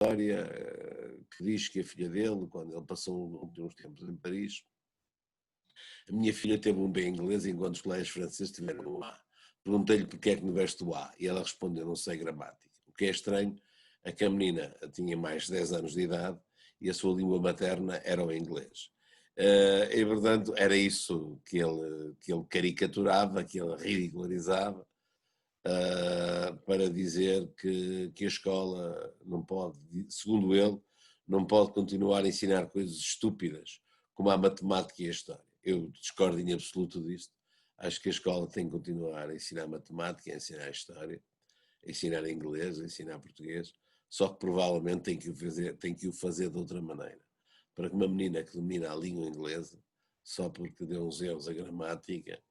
história que diz que a filha dele, quando ele passou uns tempos em Paris, a minha filha teve um B em inglês enquanto os colégios franceses tiveram um A. Perguntei-lhe porque é que no veste o A e ela respondeu, não sei gramática. O que é estranho é que a menina tinha mais de 10 anos de idade e a sua língua materna era o inglês. E, portanto, era isso que ele caricaturava, que ele ridicularizava, para dizer que a escola não pode, segundo ele, não pode continuar a ensinar coisas estúpidas como a matemática e a história. Eu discordo em absoluto disto. Acho que a escola tem que continuar a ensinar matemática, a ensinar a história, a ensinar inglês, a ensinar português, só que provavelmente tem que o fazer de outra maneira. Para que uma menina que domina a língua inglesa, só porque deu uns erros a gramática,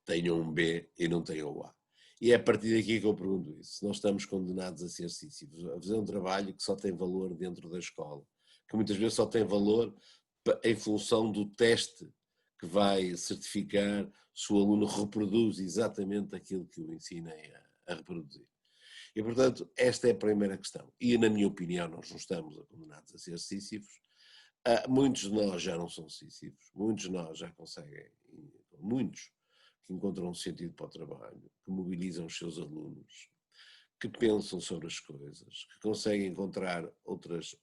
tenha um B e não tenha o A. E é a partir daqui que eu pergunto isso. Nós estamos condenados a ser sísifos, a fazer um trabalho que só tem valor dentro da escola, que muitas vezes só tem valor em função do teste que vai certificar se o aluno reproduz exatamente aquilo que o ensinei a reproduzir. E, portanto, esta é a primeira questão. E, na minha opinião, nós não estamos condenados a ser sísifos. Muitos de nós já não são sísifos, muitos de nós já conseguem, muitos que encontram um sentido para o trabalho, que mobilizam os seus alunos, que pensam sobre as coisas, que conseguem encontrar outras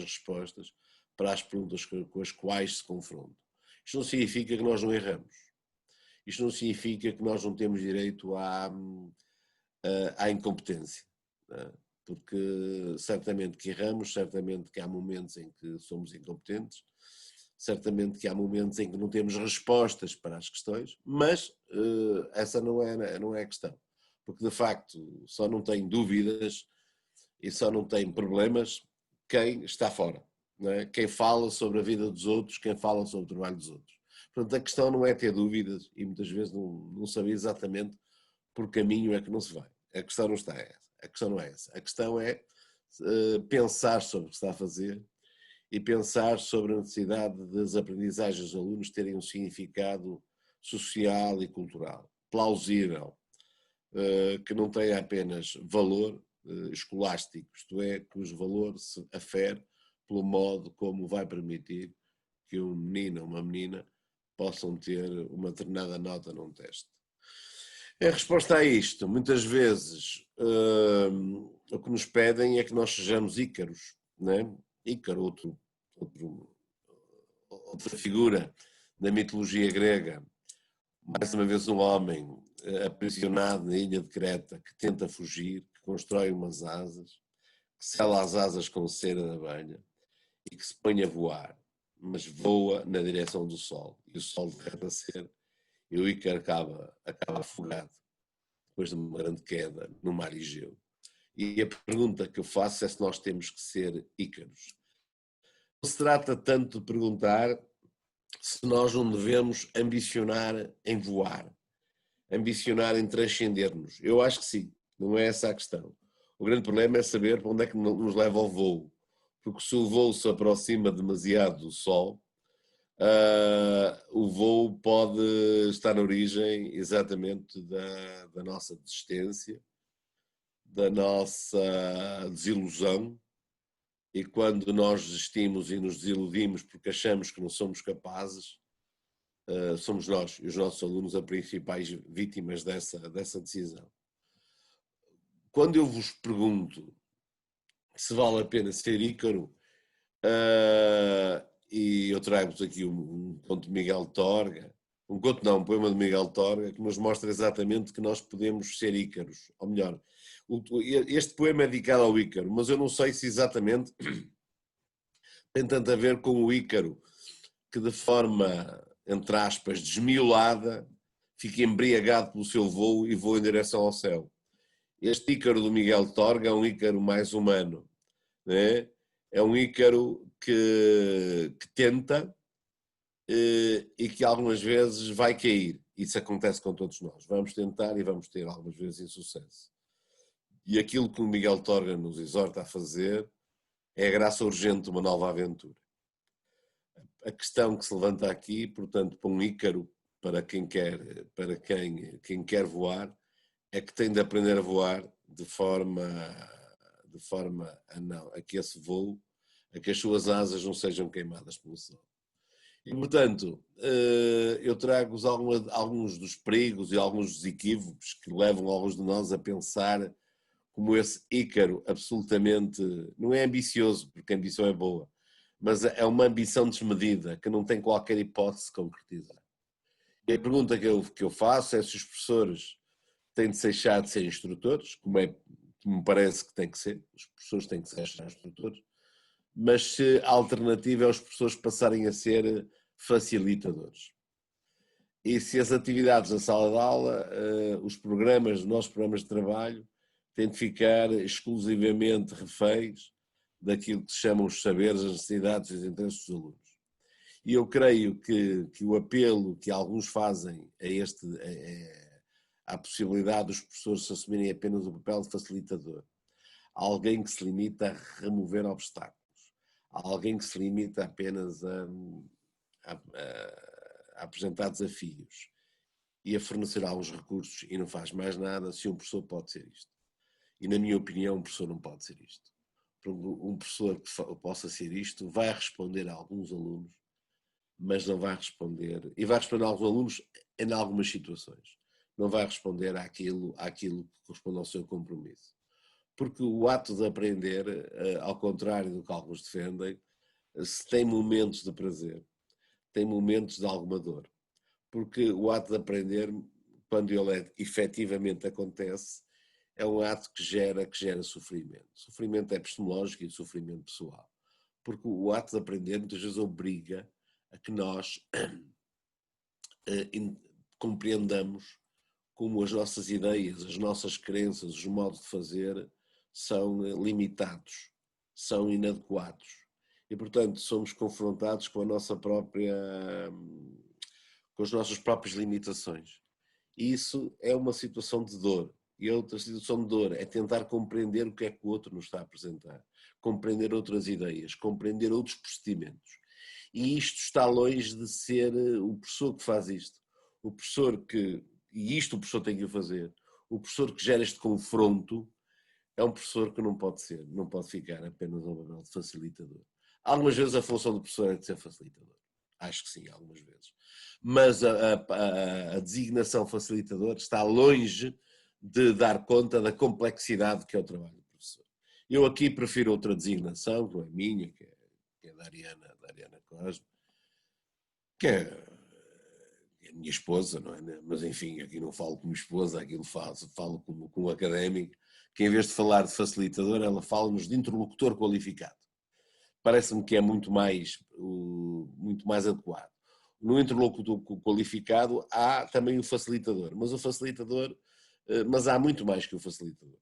respostas para as perguntas com as quais se confrontam. Isto não significa que nós não erramos. Isto não significa que nós não temos direito à incompetência. Não é? Porque certamente que erramos, certamente que há momentos em que somos incompetentes, certamente que há momentos em que não temos respostas para as questões, mas essa não é a questão. Porque, de facto, só não tem dúvidas e só não tem problemas quem está fora. Não é? Quem fala sobre a vida dos outros, quem fala sobre o trabalho dos outros. Portanto, a questão não é ter dúvidas e muitas vezes não saber exatamente por caminho é que não se vai. A questão não está essa. A questão não é essa. A questão é pensar sobre o que está a fazer e pensar sobre a necessidade das aprendizagens dos alunos terem um significado social e cultural, plausível, que não tenha apenas valor escolástico, isto é, cujo valor se afere pelo modo como vai permitir que um menino ou uma menina possam ter uma determinada nota num teste. Em resposta a isto, muitas vezes o que nos pedem é que nós sejamos Ícaros, não é? Ícaro, outra figura da mitologia grega, mais uma vez um homem aprisionado na ilha de Creta, que tenta fugir, que constrói umas asas, que sela as asas com cera de abelha e que se põe a voar, mas voa na direção do sol, e o sol derrete a cera, e o Ícaro acaba afogado, depois de uma grande queda no mar Egeu. E a pergunta que eu faço é se nós temos que ser Ícaros. Não se trata tanto de perguntar se nós não devemos ambicionar em voar, ambicionar em transcender-nos. Eu acho que sim, não é essa a questão. O grande problema é saber para onde é que nos leva o voo, porque se o voo se aproxima demasiado do Sol, o voo pode estar na origem exatamente da nossa desistência, da nossa desilusão, e quando nós desistimos e nos desiludimos porque achamos que não somos capazes, somos nós e os nossos alunos as principais vítimas dessa decisão. Quando eu vos pergunto se vale a pena ser Ícaro, e eu trago-vos aqui um conto de Miguel Torga, um poema de Miguel Torga, que nos mostra exatamente que nós podemos ser Ícaros, ou melhor, este poema é dedicado ao Ícaro, mas eu não sei se exatamente tem tanto a ver com o Ícaro, que de forma, entre aspas, desmiolada, fica embriagado pelo seu voo e voa em direção ao céu. Este Ícaro do Miguel Torga é um Ícaro mais humano, né? É um Ícaro que tenta e que algumas vezes vai cair. Isso acontece com todos nós. Vamos tentar e vamos ter algumas vezes insucesso. E aquilo que o Miguel Torga nos exorta a fazer é a graça urgente de uma nova aventura. A questão que se levanta aqui, portanto, para um Ícaro, para quem quem quer voar, é que tem de aprender a voar de forma de forma a que esse voo, a que as suas asas não sejam queimadas pelo sol. E, portanto, eu trago-vos alguns dos perigos e alguns dos equívocos que levam alguns de nós a pensar como esse Ícaro absolutamente, não é ambicioso, porque a ambição é boa, mas é uma ambição desmedida, que não tem qualquer hipótese de concretizar. E a pergunta que eu faço é se os professores têm de deixar de ser instrutores, como me parece que tem que ser, os professores têm que ser instrutores, mas se a alternativa é os professores passarem a ser facilitadores. E se as atividades na sala de aula, os nossos programas de trabalho, têm de ficar exclusivamente reféns daquilo que se chamam os saberes, as necessidades e os interesses dos alunos. E eu creio que o apelo que alguns fazem à possibilidade dos professores se assumirem apenas o papel de facilitador, alguém que se limita a remover obstáculos, alguém que se limita apenas a apresentar desafios e a fornecer alguns recursos e não faz mais nada, se um professor pode ser isto. E na minha opinião um professor não pode ser isto. Um professor que possa ser isto vai responder a alguns alunos, mas não vai responder, e vai responder a alguns alunos em algumas situações, não vai responder àquilo que corresponde ao seu compromisso. Porque o ato de aprender, ao contrário do que alguns defendem, se tem momentos de prazer, tem momentos de alguma dor. Porque o ato de aprender, quando ele efetivamente acontece, é um ato que gera sofrimento. Sofrimento epistemológico e sofrimento pessoal. Porque o ato de aprender muitas vezes obriga a que nós compreendamos como as nossas ideias, as nossas crenças, os modos de fazer são limitados, são inadequados. E, portanto, somos confrontados com com as nossas próprias limitações. E isso é uma situação de dor. E outra situação de dor é tentar compreender o que é que o outro nos está a apresentar, compreender outras ideias, compreender outros procedimentos. E isto está longe de ser o professor que faz isto. O professor o professor tem que o fazer, o professor que gera este confronto é um professor que não pode ficar apenas ao papel de facilitador. Algumas vezes a função do professor é de ser facilitador. Acho que sim, algumas vezes. Mas a designação facilitador está longe de dar conta da complexidade que é o trabalho do professor. Eu aqui prefiro outra designação, que não é minha, que é da Ariana Cosme, que é a minha esposa, não é? Mas enfim, aqui não falo como esposa, aqui falo como académico, que em vez de falar de facilitador, ela fala-nos de interlocutor qualificado. Parece-me que é muito mais adequado. No interlocutor qualificado há também o facilitador, mas há muito mais que o facilitador.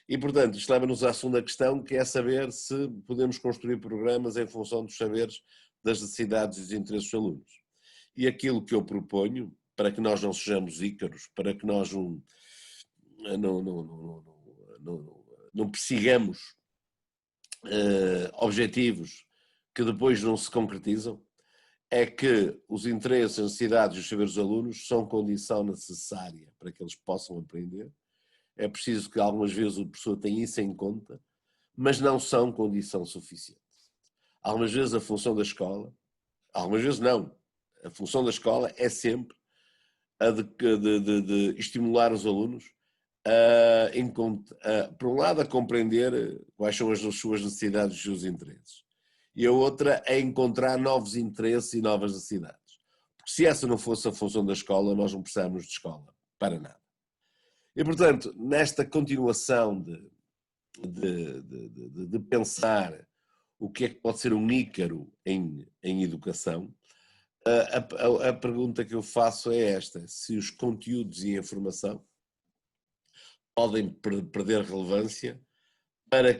E, portanto, isto leva-nos à segunda questão, que é saber se podemos construir programas em função dos saberes, das necessidades e dos interesses dos alunos. E aquilo que eu proponho, para que nós não sejamos ícaros, para que nós não persigamos objetivos que depois não se concretizam, é que os interesses, as necessidades e os saberes dos alunos são condição necessária para que eles possam aprender. É preciso que algumas vezes o professor tenha isso em conta, mas não são condição suficiente. Algumas vezes a função da escola, algumas vezes não, a função da escola é sempre a de estimular os alunos por um lado, a compreender quais são as suas necessidades e os seus interesses. E a outra é encontrar novos interesses e novas necessidades. Porque se essa não fosse a função da escola, nós não precisamos de escola, para nada. E, portanto, nesta continuação de pensar o que é que pode ser um ícaro em educação, a pergunta que eu faço é esta: se os conteúdos e a informação podem perder relevância para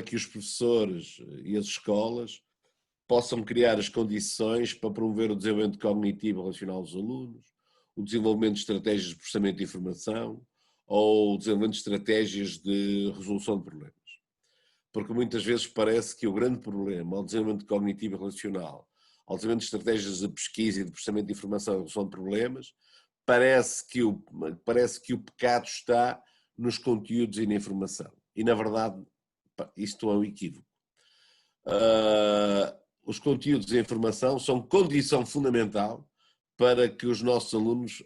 que os professores e as escolas possam criar as condições para promover o desenvolvimento cognitivo e relacional dos alunos, o desenvolvimento de estratégias de processamento de informação ou o desenvolvimento de estratégias de resolução de problemas. Porque muitas vezes parece que o grande problema ao desenvolvimento cognitivo e relacional, ao desenvolvimento de estratégias de pesquisa e de processamento de informação e resolução de problemas, parece que o pecado está nos conteúdos e na informação. E, na verdade, isto é um equívoco. Os conteúdos de informação são condição fundamental para que os nossos alunos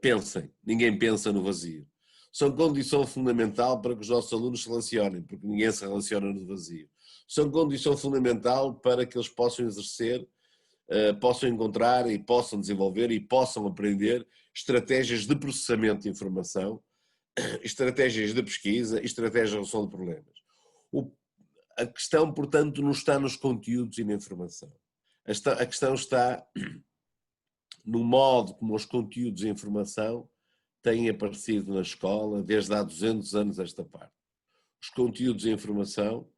pensem. Ninguém pensa no vazio. São condição fundamental para que os nossos alunos se relacionem, porque ninguém se relaciona no vazio. São condição fundamental para que eles possam exercer, possam encontrar e possam desenvolver e possam aprender estratégias de processamento de informação, estratégias de pesquisa e estratégias de resolução de problemas. A questão, portanto, não está nos conteúdos e na informação. A questão está no modo como os conteúdos e a informação têm aparecido na escola desde há 200 anos esta parte. Os conteúdos e a informação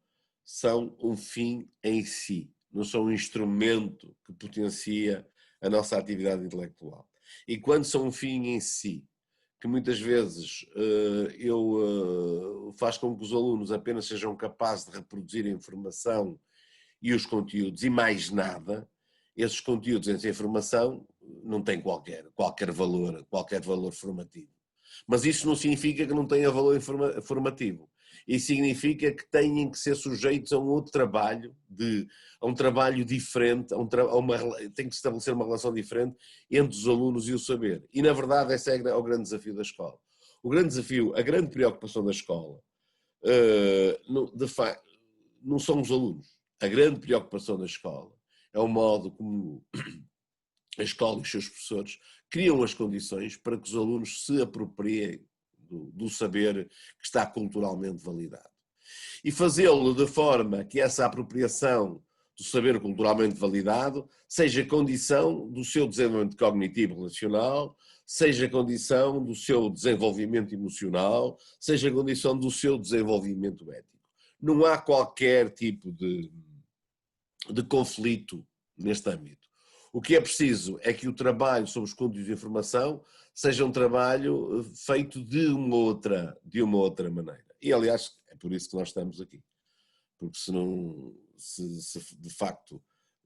são um fim em si, não são um instrumento que potencia a nossa atividade intelectual. E quando são um fim em si, que muitas vezes faz com que os alunos apenas sejam capazes de reproduzir a informação e os conteúdos e mais nada, esses conteúdos e essa informação não têm qualquer valor formativo. Mas isso não significa que não tenha valor formativo. Isso significa que têm que ser sujeitos a um outro trabalho, a um trabalho diferente, tem que estabelecer uma relação diferente entre os alunos e o saber. E, na verdade, esse é o grande desafio da escola. O grande desafio, a grande preocupação da escola, de facto, não são os alunos. A grande preocupação da escola é o modo como a escola e os seus professores criam as condições para que os alunos se apropriem do saber que está culturalmente validado. E fazê-lo de forma que essa apropriação do saber culturalmente validado seja condição do seu desenvolvimento cognitivo relacional, seja condição do seu desenvolvimento emocional, seja condição do seu desenvolvimento ético. Não há qualquer tipo de conflito neste âmbito. O que é preciso é que o trabalho sobre os conteúdos de informação seja um trabalho feito de uma outra maneira. E, aliás, é por isso que nós estamos aqui. Porque se de facto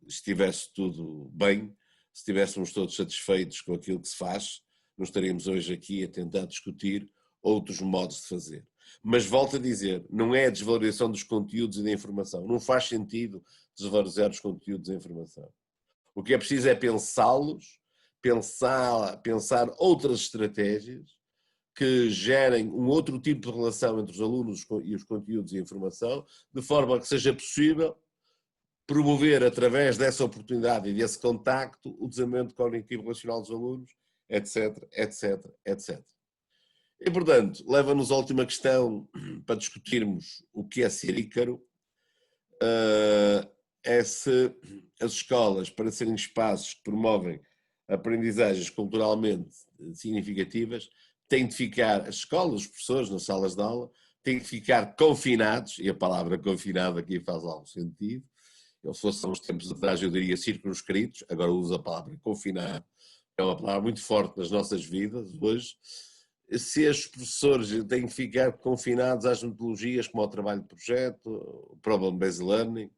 estivesse tudo bem, se estivéssemos todos satisfeitos com aquilo que se faz, não estaríamos hoje aqui a tentar discutir outros modos de fazer. Mas volto a dizer, não é a desvalorização dos conteúdos e da informação. Não faz sentido desvalorizar os conteúdos e a informação. O que é preciso é pensá-los, pensar outras estratégias que gerem um outro tipo de relação entre os alunos e os conteúdos e a informação, de forma que seja possível promover, através dessa oportunidade e desse contacto, o desenvolvimento cognitivo relacional dos alunos, etc, etc, etc. E, portanto, leva-nos à última questão para discutirmos o que é ser ícaro. É se as escolas, para serem espaços que promovem aprendizagens culturalmente significativas, têm de ficar, as escolas, os professores nas salas de aula, têm de ficar confinados, e a palavra confinado aqui faz algum sentido. Se fosse há uns tempos atrás eu diria circunscritos, agora uso a palavra confinado, é uma palavra muito forte nas nossas vidas hoje. Se os professores têm que ficar confinados às metodologias como o trabalho de projeto, o problem-based learning,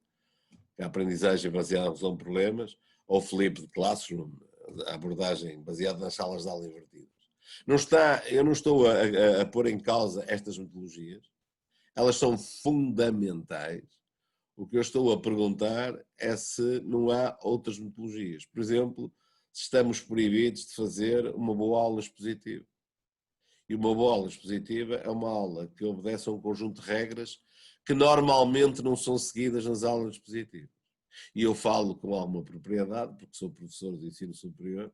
a aprendizagem baseada na resolução de problemas, ou o Felipe de Classroom, a abordagem baseada nas salas de aula invertidas. Eu não estou a pôr em causa estas metodologias, elas são fundamentais. O que eu estou a perguntar é se não há outras metodologias. Por exemplo, se estamos proibidos de fazer uma boa aula expositiva. E uma boa aula expositiva é uma aula que obedece a um conjunto de regras que normalmente não são seguidas nas aulas expositivas. E eu falo com alguma propriedade, porque sou professor de ensino superior,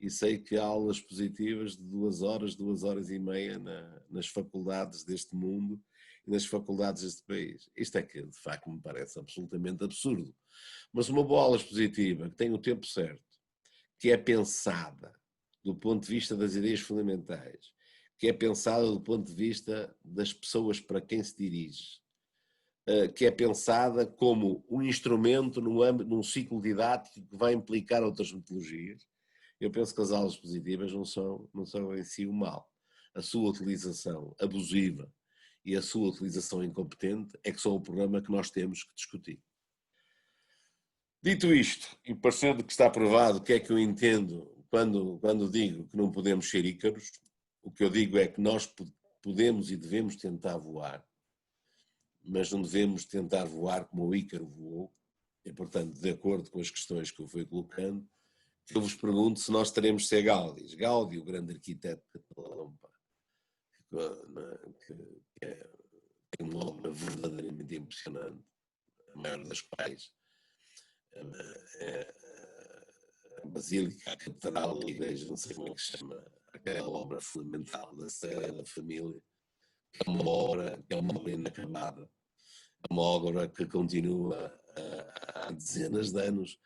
e sei que há aulas expositivas de 2 horas e meia nas faculdades deste mundo e nas faculdades deste país. Isto é que, de facto, me parece absolutamente absurdo. Mas uma boa aula expositiva, que tem o tempo certo, que é pensada do ponto de vista das ideias fundamentais, que é pensada do ponto de vista das pessoas para quem se dirige, que é pensada como um instrumento num ciclo didático que vai implicar outras metodologias. Eu penso que as aulas expositivas não são em si o mal. A sua utilização abusiva e a sua utilização incompetente é que são o problema que nós temos que discutir. Dito isto, e parecendo que está provado o que é que eu entendo quando digo que não podemos ser ícaros, o que eu digo é que nós podemos e devemos tentar voar, mas não devemos tentar voar como o Ícaro voou. E, portanto, de acordo com as questões que eu fui colocando, eu vos pergunto se nós teremos de ser Gaudí. Gaudí, o grande arquiteto catalão, que é uma obra verdadeiramente impressionante, a maior das quais é a Basílica, a Catedral, a Igreja, não sei como é que se chama, aquela obra fundamental da Sagrada Família, que é uma obra inacabada, é uma obra que continua há dezenas de anos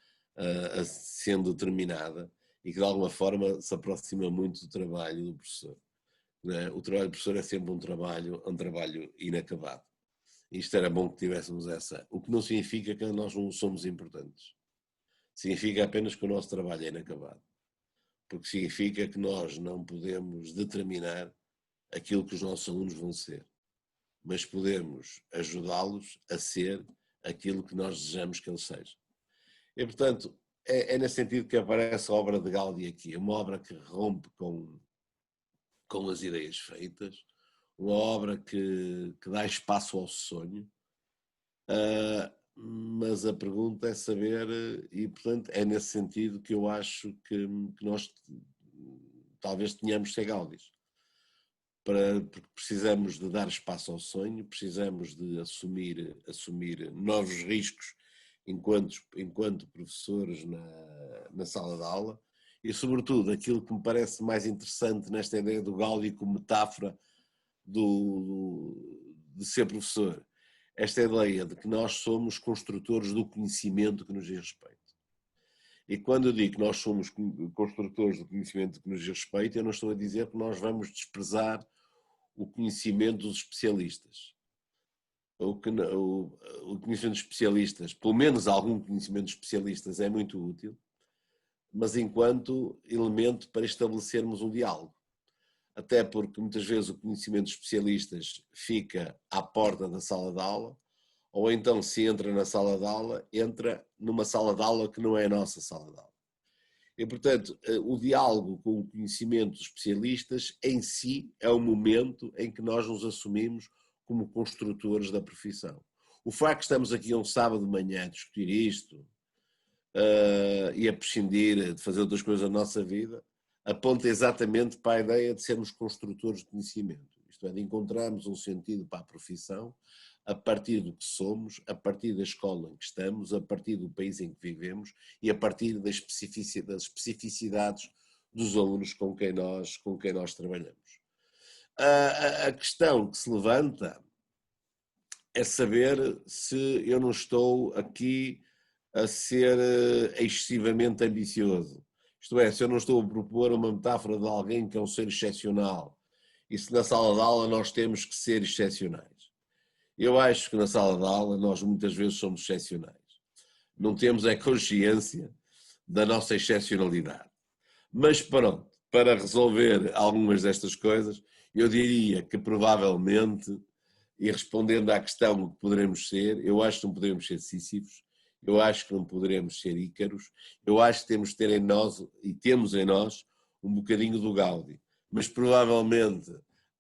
sendo terminada e que de alguma forma se aproxima muito do trabalho do professor. O trabalho do professor é sempre um trabalho inacabado. Isto era bom que tivéssemos essa. O que não significa que nós não somos importantes. Significa apenas que o nosso trabalho é inacabado. Porque significa que nós não podemos determinar aquilo que os nossos alunos vão ser, mas podemos ajudá-los a ser aquilo que nós desejamos que eles sejam. E, portanto, é nesse sentido que aparece a obra de Gaudí aqui. É uma obra que rompe com as ideias feitas, uma obra que dá espaço ao sonho, mas a pergunta é saber, e portanto é nesse sentido que eu acho que nós talvez tenhamos de ser Gaudís, porque precisamos de dar espaço ao sonho, precisamos de assumir novos riscos enquanto professores na sala de aula, e sobretudo aquilo que me parece mais interessante nesta ideia do Gaudí como metáfora de ser professor, esta ideia de que nós somos construtores do conhecimento que nos diz respeito. E quando eu digo que nós somos construtores do conhecimento que nos diz respeito, eu não estou a dizer que nós vamos desprezar o conhecimento dos especialistas. O conhecimento dos especialistas, pelo menos algum conhecimento dos especialistas, é muito útil, mas enquanto elemento para estabelecermos um diálogo. Até porque muitas vezes o conhecimento dos especialistas fica à porta da sala de aula, ou então se entra na sala de aula, entra numa sala de aula que não é a nossa sala de aula. E, portanto, o diálogo com o conhecimento dos especialistas em si é o momento em que nós nos assumimos como construtores da profissão. O facto que estamos aqui um sábado de manhã a discutir isto e a prescindir de fazer outras coisas da nossa vida, aponta exatamente para a ideia de sermos construtores de conhecimento. Isto é, de encontrarmos um sentido para a profissão a partir do que somos, a partir da escola em que estamos, a partir do país em que vivemos e a partir das especificidades dos alunos com quem nós trabalhamos. A questão que se levanta é saber se eu não estou aqui a ser excessivamente ambicioso. Isto é, se eu não estou a propor uma metáfora de alguém que é um ser excepcional e se na sala de aula nós temos que ser excepcionais. Eu acho que na sala de aula nós muitas vezes somos excepcionais. Não temos a consciência da nossa excepcionalidade. Mas pronto, para resolver algumas destas coisas, eu diria que provavelmente, e respondendo à questão que poderemos ser, eu acho que não poderemos ser Sísifos, eu acho que não poderemos ser Ícaros, eu acho que temos de ter em nós, e temos em nós, um bocadinho do Gaudí. Mas provavelmente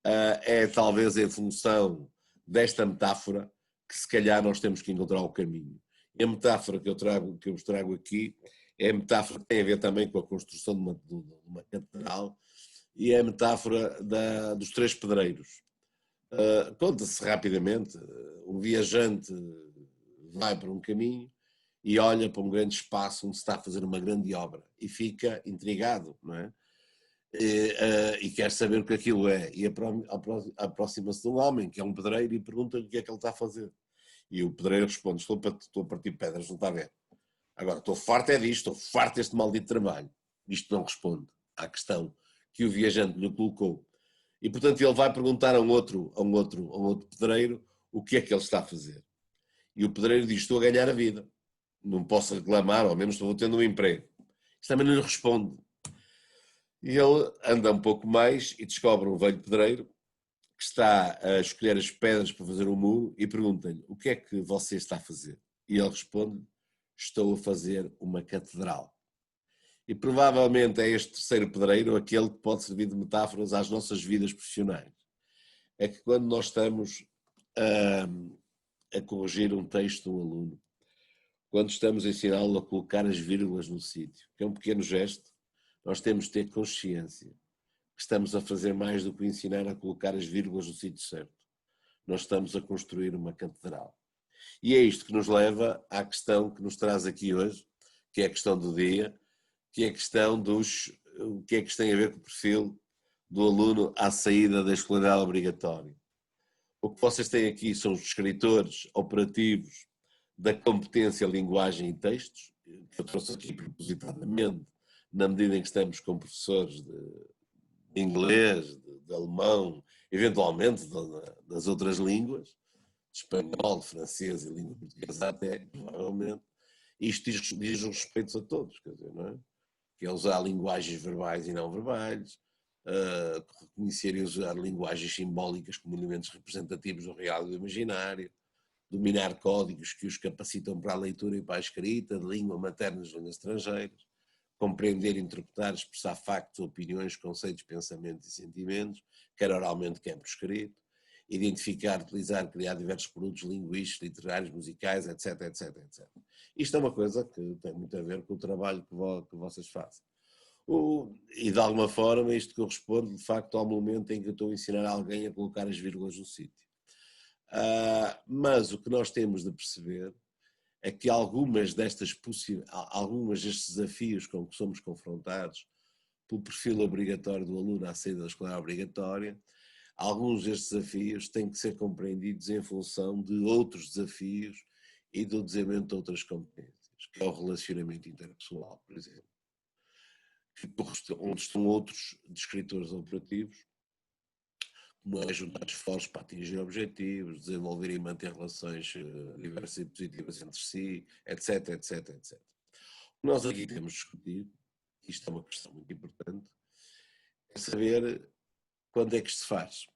é talvez em função desta metáfora que se calhar nós temos que encontrar o caminho. E a metáfora que eu vos trago aqui é a metáfora que tem a ver também com a construção de uma catedral e é a metáfora dos três pedreiros. Conta-se rapidamente, um viajante vai para um caminho e olha para um grande espaço onde se está a fazer uma grande obra e fica intrigado, não é? E quer saber o que aquilo é. E aproxima-se de um homem que é um pedreiro e pergunta-lhe o que é que ele está a fazer. E o pedreiro responde: estou a partir pedras, não está a ver. Agora, estou farto disto, estou farto deste maldito trabalho. Isto não responde à questão que o viajante lhe colocou. E, portanto, ele vai perguntar a um outro pedreiro o que é que ele está a fazer. E o pedreiro diz: estou a ganhar a vida. Não posso reclamar, ao menos estou tendo um emprego. Isto também não lhe responde. E ele anda um pouco mais e descobre um velho pedreiro que está a escolher as pedras para fazer o muro e pergunta-lhe: o que é que você está a fazer? E ele responde: estou a fazer uma catedral. E provavelmente é este terceiro pedreiro aquele que pode servir de metáforas às nossas vidas profissionais. É que quando nós estamos a corrigir um texto de um aluno, quando estamos a ensiná-lo a colocar as vírgulas no sítio, que é um pequeno gesto, nós temos de ter consciência que estamos a fazer mais do que ensinar a colocar as vírgulas no sítio certo. Nós estamos a construir uma catedral. E é isto que nos leva à questão que nos traz aqui hoje, que é a questão do dia, que é a questão dos... o que é que isto tem a ver com o perfil do aluno à saída da escolaridade obrigatória. O que vocês têm aqui são os escritores operativos da competência linguagem e textos, que eu trouxe aqui propositadamente, na medida em que estamos com professores de inglês, de alemão, eventualmente das outras línguas, de espanhol, de francês e língua portuguesa até, provavelmente. Isto diz respeito a todos, quer dizer, não é? Que é usar linguagens verbais e não verbais, reconhecer e usar linguagens simbólicas como elementos representativos do real e do imaginário, dominar códigos que os capacitam para a leitura e para a escrita de língua materna nas línguas estrangeiras, compreender, interpretar, expressar factos, opiniões, conceitos, pensamentos e sentimentos, quer oralmente, quer por escrito, identificar, utilizar, criar diversos produtos linguísticos, literários, musicais, etc, etc, etc. Isto é uma coisa que tem muito a ver com o trabalho que vocês fazem. E de alguma forma isto corresponde de facto ao momento em que eu estou a ensinar alguém a colocar as vírgulas no sítio. Mas o que nós temos de perceber é que alguns destes desafios com que somos confrontados pelo perfil obrigatório do aluno à saída da escola obrigatória, alguns destes desafios têm que ser compreendidos em função de outros desafios e do desenvolvimento de outras competências, que é o relacionamento interpessoal, por exemplo, onde estão outros descritores operativos, como é juntar esforços para atingir objetivos, desenvolver e manter relações diversas e positivas entre si, etc, etc, etc. O que nós aqui temos discutido, isto é uma questão muito importante, é saber quando é que isto se faz.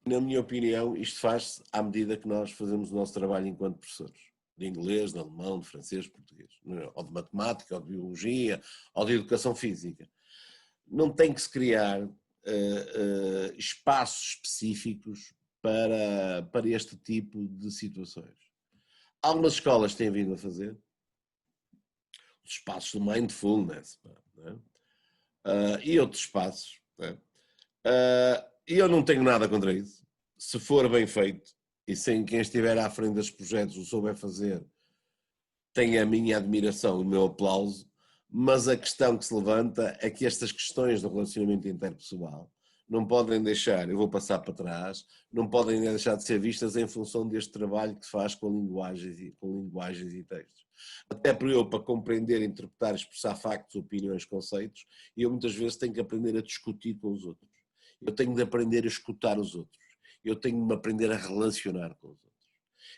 Na minha opinião, isto faz-se à medida que nós fazemos o nosso trabalho enquanto professores, de inglês, de alemão, de francês, de português, ou de matemática, ou de biologia, ou de educação física. Não tem que se criar espaços específicos para este tipo de situações. Algumas escolas têm vindo a fazer os espaços do mindfulness, não é? E outros espaços. Não é? E eu não tenho nada contra isso. Se for bem feito e sem quem estiver à frente dos projetos o souber fazer, tem a minha admiração, o meu aplauso, mas a questão que se levanta é que estas questões do relacionamento interpessoal não podem deixar, eu vou passar para trás, não podem deixar de ser vistas em função deste trabalho que se faz com linguagens e textos. Até para compreender, interpretar, expressar factos, opiniões, conceitos, e eu muitas vezes tenho que aprender a discutir com os outros. Eu tenho de aprender a escutar os outros. Eu tenho de me aprender a relacionar com os outros.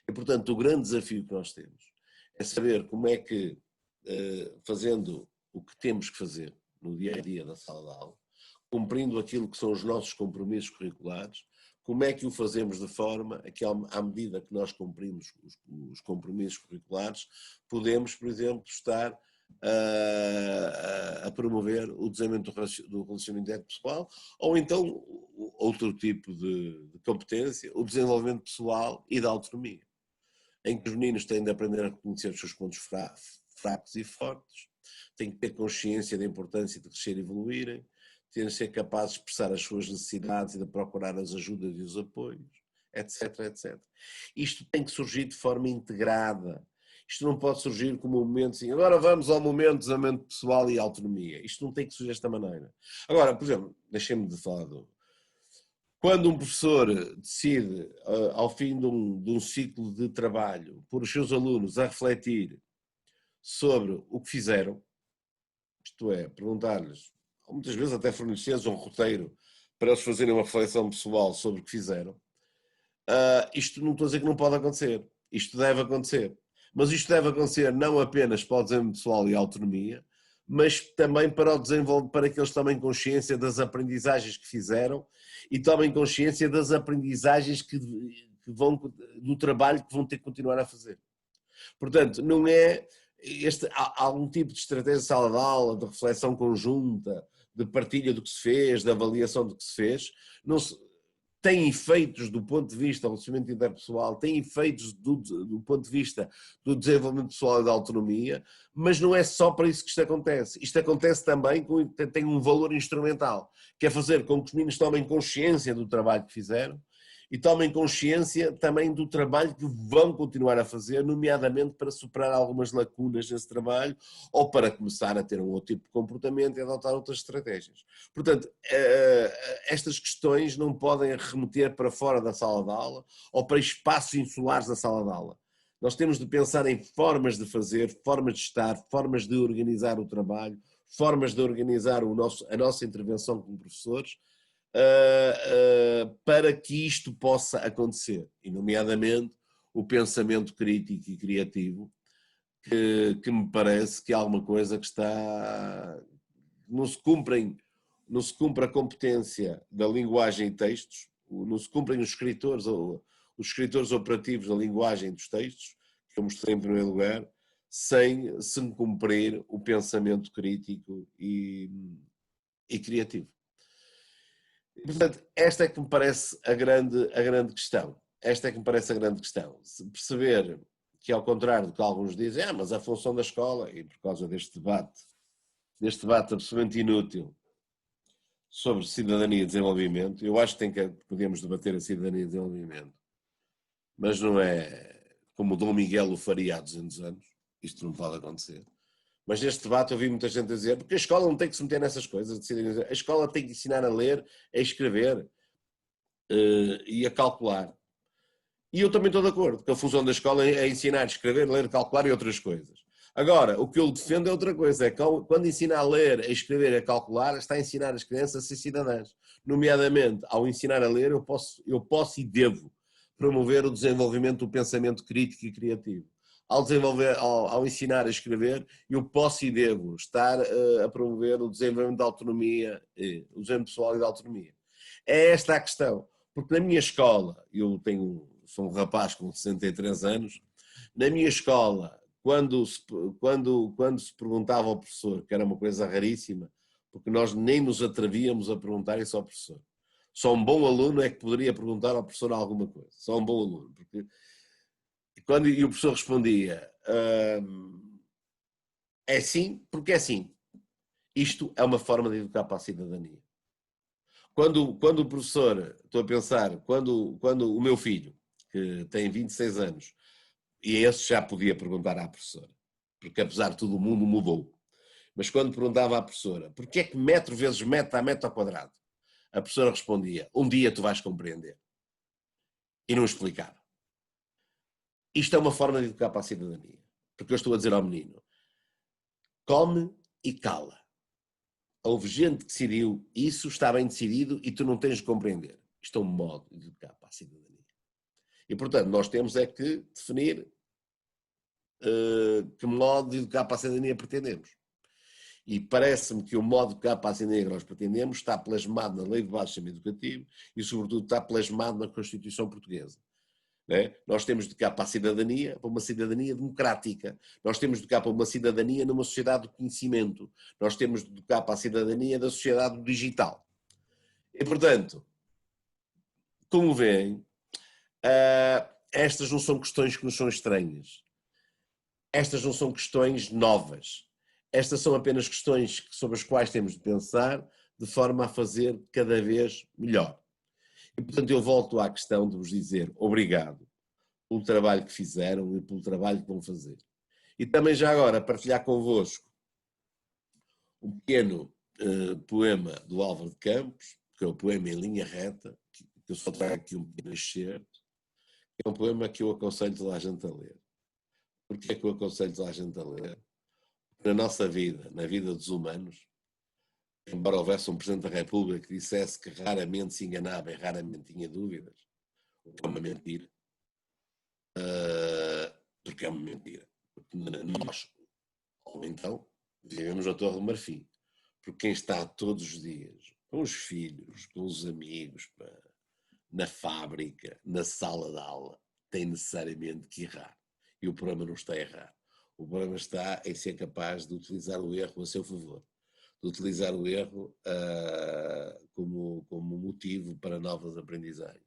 E, portanto, o grande desafio que nós temos é saber como é que, fazendo o que temos que fazer no dia a dia da sala de aula, cumprindo aquilo que são os nossos compromissos curriculares, como é que o fazemos de forma a que, à medida que nós cumprimos os compromissos curriculares, podemos, por exemplo, estar a promover o desenvolvimento do relacionamento interpessoal, ou então outro tipo de competência, o desenvolvimento pessoal e da autonomia, em que os meninos têm de aprender a reconhecer os seus pontos fracos e fortes, têm que ter consciência da importância de crescer e evoluírem, têm de ser capazes de expressar as suas necessidades e de procurar as ajudas e os apoios, etc, etc. Isto tem que surgir de forma integrada. Isto não pode surgir como um momento assim, agora vamos ao momento de desenvolvimento pessoal e autonomia. Isto não tem que surgir desta maneira. Agora, por exemplo, deixem-me de falar quando um professor decide, ao fim de um ciclo de trabalho, pôr os seus alunos a refletir sobre o que fizeram, isto é, perguntar-lhes, muitas vezes até fornecer-lhes um roteiro para eles fazerem uma reflexão pessoal sobre o que fizeram, isto não estou a dizer que não pode acontecer, isto deve acontecer. Mas isto deve acontecer não apenas para o desenvolvimento pessoal e a autonomia, mas também para o desenvolvimento, para que eles tomem consciência das aprendizagens que fizeram e tomem consciência das aprendizagens que vão, do trabalho que vão ter que continuar a fazer. Portanto, não é há algum tipo de estratégia de sala de aula, de reflexão conjunta, de partilha do que se fez, de avaliação do que se fez, tem efeitos do ponto de vista do relacionamento interpessoal, tem efeitos do ponto de vista do desenvolvimento pessoal e da autonomia, mas não é só para isso que isto acontece. Isto acontece também, tem um valor instrumental, que é fazer com que os meninos tomem consciência do trabalho que fizeram e tomem consciência também do trabalho que vão continuar a fazer, nomeadamente para superar algumas lacunas nesse trabalho ou para começar a ter um outro tipo de comportamento e adotar outras estratégias. Portanto, estas questões não podem remeter para fora da sala de aula ou para espaços insulares da sala de aula. Nós temos de pensar em formas de fazer, formas de estar, formas de organizar o trabalho, formas de organizar a nossa intervenção como professores, para que isto possa acontecer, e nomeadamente o pensamento crítico e criativo, que me parece que é alguma coisa que está... Não se cumpre a competência da linguagem e textos, não se cumprem os escritores operativos da linguagem dos textos, que eu mostrei em primeiro lugar, sem se cumprir o pensamento crítico e criativo. Portanto, esta é que me parece a grande questão. Esta é que me parece a grande questão. Se perceber que, ao contrário do que alguns dizem, mas a função da escola, e por causa deste debate absolutamente inútil sobre cidadania e desenvolvimento, eu acho que podemos debater a cidadania e desenvolvimento, mas não é como o Dom Miguel o faria há 200 anos, isto não pode acontecer. Mas neste debate eu vi muita gente a dizer, porque a escola não tem que se meter nessas coisas, a escola tem que ensinar a ler, a escrever e a calcular. E eu também estou de acordo, que a função da escola é ensinar a escrever, ler, calcular e outras coisas. Agora, o que eu defendo é outra coisa, é que quando ensina a ler, a escrever e a calcular, está a ensinar as crianças a ser cidadãs. Nomeadamente, ao ensinar a ler, eu posso e devo promover o desenvolvimento do pensamento crítico e criativo. Ao ensinar a escrever, eu posso e devo estar a promover o desenvolvimento da autonomia, o desenvolvimento pessoal e da autonomia. É esta a questão, porque na minha escola, sou um rapaz com 63 anos, na minha escola, quando se perguntava ao professor, que era uma coisa raríssima, porque nós nem nos atrevíamos a perguntar isso ao professor. Só um bom aluno é que poderia perguntar ao professor alguma coisa. Só um bom aluno. E o professor respondia, é sim, porque é sim. Isto é uma forma de educar para a cidadania. Quando o professor, estou a pensar, quando o meu filho, que tem 26 anos, e esse já podia perguntar à professora, porque apesar de tudo o mundo mudou. Mas quando perguntava à professora, porquê é que metro vezes metro dá metro ao quadrado? A professora respondia, um dia tu vais compreender. E não explicava. Isto é uma forma de educar para a cidadania. Porque eu estou a dizer ao menino, come e cala. Houve gente que decidiu, isso está bem decidido e tu não tens de compreender. Isto é um modo de educar para a cidadania. E, portanto, nós temos é que definir que modo de educar para a cidadania pretendemos. E parece-me que o modo de educar para a cidadania que nós pretendemos está plasmado na Lei de Base do Sistema Educativo e, sobretudo, está plasmado na Constituição Portuguesa. Né? Nós temos de educar para a cidadania, para uma cidadania democrática. Nós temos de educar para uma cidadania numa sociedade do conhecimento. Nós temos de educar para a cidadania da sociedade digital. E, portanto, como veem, estas não são questões que nos são estranhas. Estas não são questões novas. Estas são apenas questões sobre as quais temos de pensar de forma a fazer cada vez melhor. E, portanto, eu volto à questão de vos dizer obrigado pelo trabalho que fizeram e pelo trabalho que vão fazer. E também já agora partilhar convosco um pequeno poema do Álvaro de Campos, que é o poema Em Linha Reta, que eu só trago aqui um pequeno excerto, que é um poema que eu aconselho toda a gente a ler. Porquê é que eu aconselho toda a gente a ler? Na nossa vida, na vida dos humanos, embora houvesse um Presidente da República que dissesse que raramente se enganava e raramente tinha dúvidas, o que é uma mentira, porque é uma mentira. Porque nós, ou então, vivemos na Torre do Marfim, porque quem está todos os dias com os filhos, com os amigos, na fábrica, na sala de aula, tem necessariamente que errar. E o problema não está a errar. O problema está em ser capaz de utilizar o erro a seu favor. de utilizar o erro como motivo para novas aprendizagens.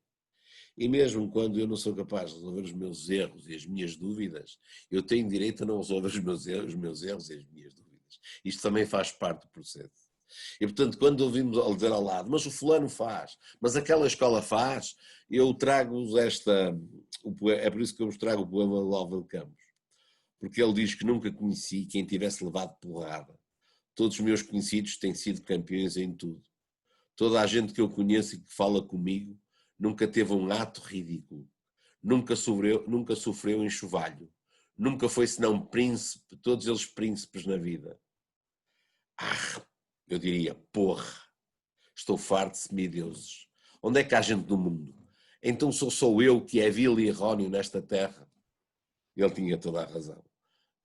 E mesmo quando eu não sou capaz de resolver os meus erros e as minhas dúvidas, eu tenho direito a não resolver os meus erros e as minhas dúvidas. Isto também faz parte do processo. E, portanto, quando ouvimos dizer ao lado, mas o fulano faz, mas aquela escola faz, eu trago-vos é por isso que eu vos trago o poema de Álvaro Campos, porque ele diz que nunca conheci quem tivesse levado porrada. Todos os meus conhecidos têm sido campeões em tudo. Toda a gente que eu conheço e que fala comigo nunca teve um ato ridículo, nunca sofreu enxovalho, nunca foi senão príncipe, todos eles príncipes na vida. Eu diria, porra, estou farto de semideuses. Onde é que há gente no mundo? Então sou só eu que é vil e erróneo nesta terra? Ele tinha toda a razão.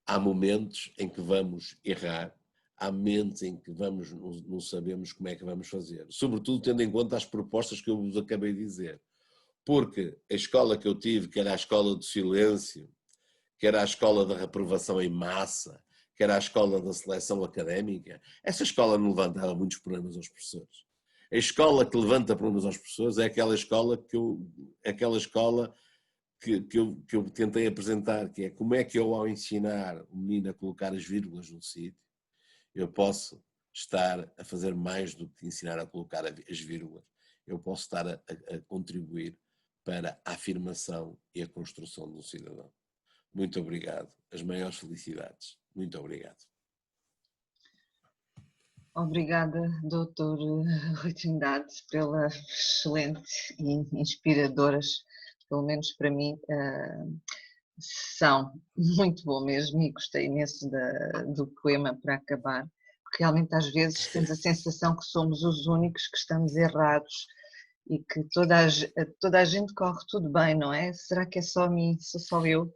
Há momentos em que vamos errar, há momentos em que não sabemos como é que vamos fazer. Sobretudo tendo em conta as propostas que eu vos acabei de dizer. Porque a escola que eu tive, que era a escola do silêncio, que era a escola da reprovação em massa, que era a escola da seleção académica, essa escola não levantava muitos problemas aos professores. A escola que levanta problemas aos professores é aquela escola que eu tentei apresentar, que é como é que eu, ao ensinar o menino a colocar as vírgulas no sítio, eu posso estar a fazer mais do que ensinar a colocar as vírgulas. Eu posso estar a contribuir para a afirmação e a construção de um cidadão. Muito obrigado. As maiores felicidades. Muito obrigado. Obrigada, Dr. Rui Trindade, pela excelente e inspiradoras, pelo menos para mim, são muito bom mesmo e gostei imenso do poema para acabar, porque realmente às vezes temos a sensação que somos os únicos que estamos errados e que toda a gente corre tudo bem, não é? Será que é só mim, sou só eu?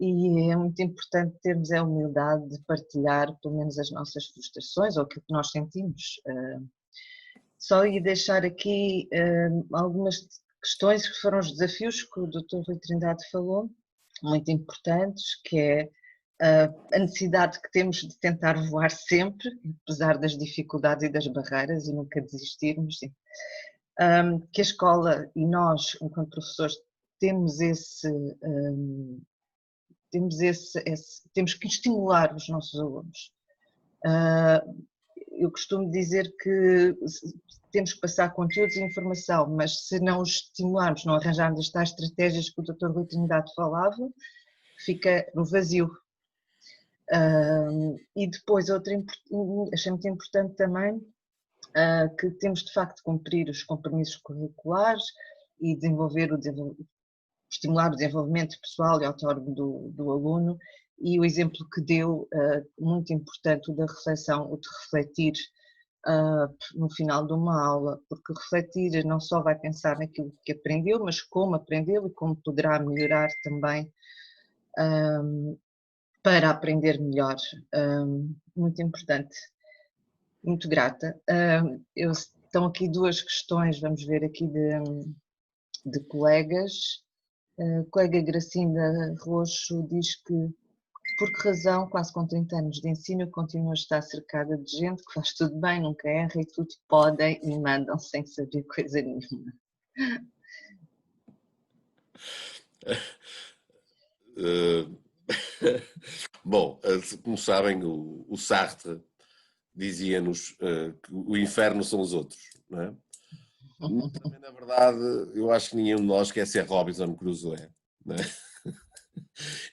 E é muito importante termos a humildade de partilhar pelo menos as nossas frustrações ou aquilo que nós sentimos. Só ia deixar aqui algumas questões que foram os desafios que o Dr. Rui Trindade falou, muito importantes, que é a necessidade que temos de tentar voar sempre, apesar das dificuldades e das barreiras, e nunca desistirmos. Que a escola e nós, enquanto professores, temos temos que estimular os nossos alunos. Eu costumo dizer que temos que passar conteúdos e informação, mas se não os estimularmos, não arranjarmos as tais estratégias que o Dr. Rui Trindade falava, fica no vazio. E depois, achei muito importante também que temos de facto de cumprir os compromissos curriculares e estimular o desenvolvimento pessoal e autónomo do aluno, e o exemplo que deu, muito importante, o da reflexão, o de refletir no final de uma aula, porque refletir não só vai pensar naquilo que aprendeu, mas como aprendeu e como poderá melhorar também para aprender melhor. Muito importante. Muito grata. Estão aqui duas questões, vamos ver aqui de colegas. A colega Gracinda Roxo diz que por que razão, quase com 30 anos de ensino, continua a estar cercada de gente que faz tudo bem, nunca erra e tudo podem e mandam sem saber coisa nenhuma. Bom, como sabem, o Sartre dizia-nos que o inferno são os outros, não é? Também, na verdade, eu acho que nenhum de nós quer ser Robinson Crusoe, não é?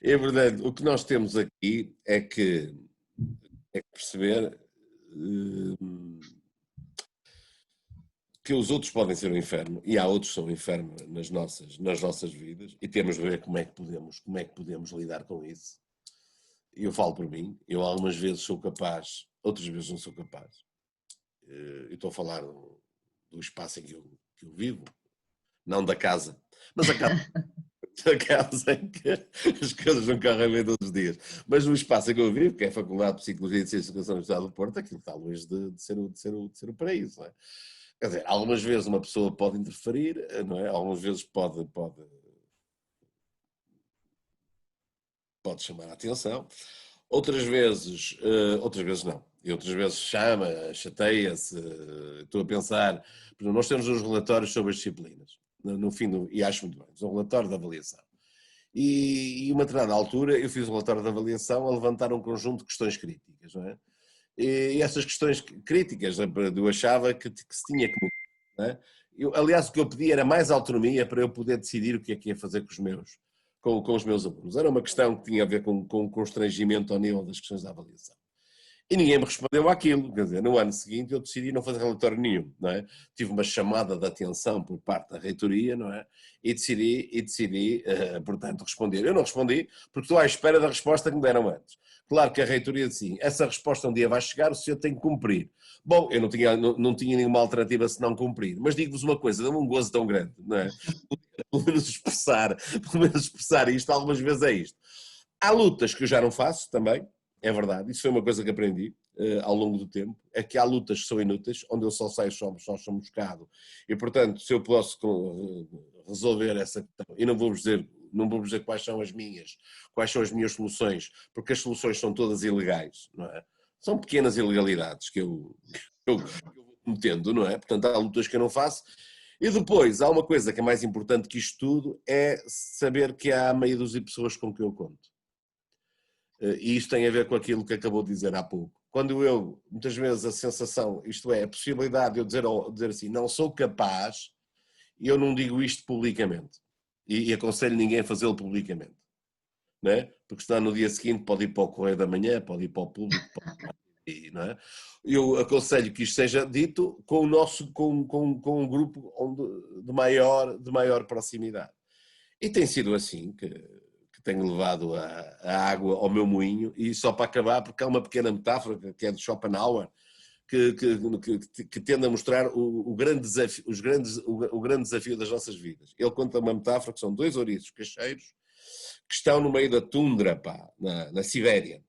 É verdade, o que nós temos aqui é que perceber que os outros podem ser o inferno e há outros que são o inferno nas nossas vidas e temos de ver como é que podemos lidar com isso. Eu falo por mim, eu algumas vezes sou capaz, outras vezes não sou capaz. Eu estou a falar do espaço em que eu vivo, não da casa, mas a casa em que as coisas não correm bem todos os dias. Mas no espaço em que eu vivo, que é a Faculdade de Psicologia e Ciência da Educação da Universidade do Porto, aquilo está longe de ser o paraíso. Não é? Quer dizer, algumas vezes uma pessoa pode interferir, não é? Algumas vezes pode chamar a atenção, Outras vezes não. E outras vezes chama, chateia-se, estou a pensar. Por exemplo, nós temos uns relatórios sobre as disciplinas, no fim e acho muito bem, um relatório de avaliação. E uma determinada altura eu fiz um relatório de avaliação a levantar um conjunto de questões críticas, não é? E essas questões críticas eu achava que se tinha que mudar, não é? Aliás, o que eu pedi era mais autonomia para eu poder decidir o que é que ia fazer com os meus alunos. Era uma questão que tinha a ver com constrangimento ao nível das questões da avaliação. E ninguém me respondeu àquilo, quer dizer, no ano seguinte eu decidi não fazer relatório nenhum, não é? Tive uma chamada de atenção por parte da reitoria, não é? E decidi, portanto, responder. Eu não respondi porque estou à espera da resposta que me deram antes. Claro que a reitoria disse assim, essa resposta um dia vai chegar, o senhor tem que cumprir. Bom, eu não tinha nenhuma alternativa se não cumprir, mas digo-vos uma coisa, dá-me um gozo tão grande, não é? Pelo menos expressar isto, algumas vezes é isto. Há lutas que eu já não faço também, é verdade, isso foi uma coisa que aprendi ao longo do tempo, é que há lutas que são inúteis, onde eu só saio, só sou moscado, e portanto, se eu posso resolver essa questão, e não vou dizer quais são as minhas soluções, porque as soluções são todas ilegais, não é? São pequenas ilegalidades que eu vou cometendo, não é? Portanto, há lutas que eu não faço. E depois, há uma coisa que é mais importante que isto tudo, é saber que há meia dúzia de pessoas com quem eu conto. E isto tem a ver com aquilo que acabou de dizer há pouco. Quando eu, muitas vezes, a sensação, isto é, a possibilidade de eu dizer assim, não sou capaz, e eu não digo isto publicamente. E aconselho ninguém a fazê-lo publicamente. Não é? Porque senão no dia seguinte pode ir para o Correio da Manhã, pode ir para o público, não é? Eu aconselho que isto seja dito com um grupo de maior proximidade. E tem sido assim que tenho levado a água ao meu moinho, e só para acabar, porque há uma pequena metáfora que é de Schopenhauer, que tende a mostrar o grande desafio das nossas vidas. Ele conta uma metáfora que são dois ouriços cacheiros que estão no meio da tundra, na Sibéria,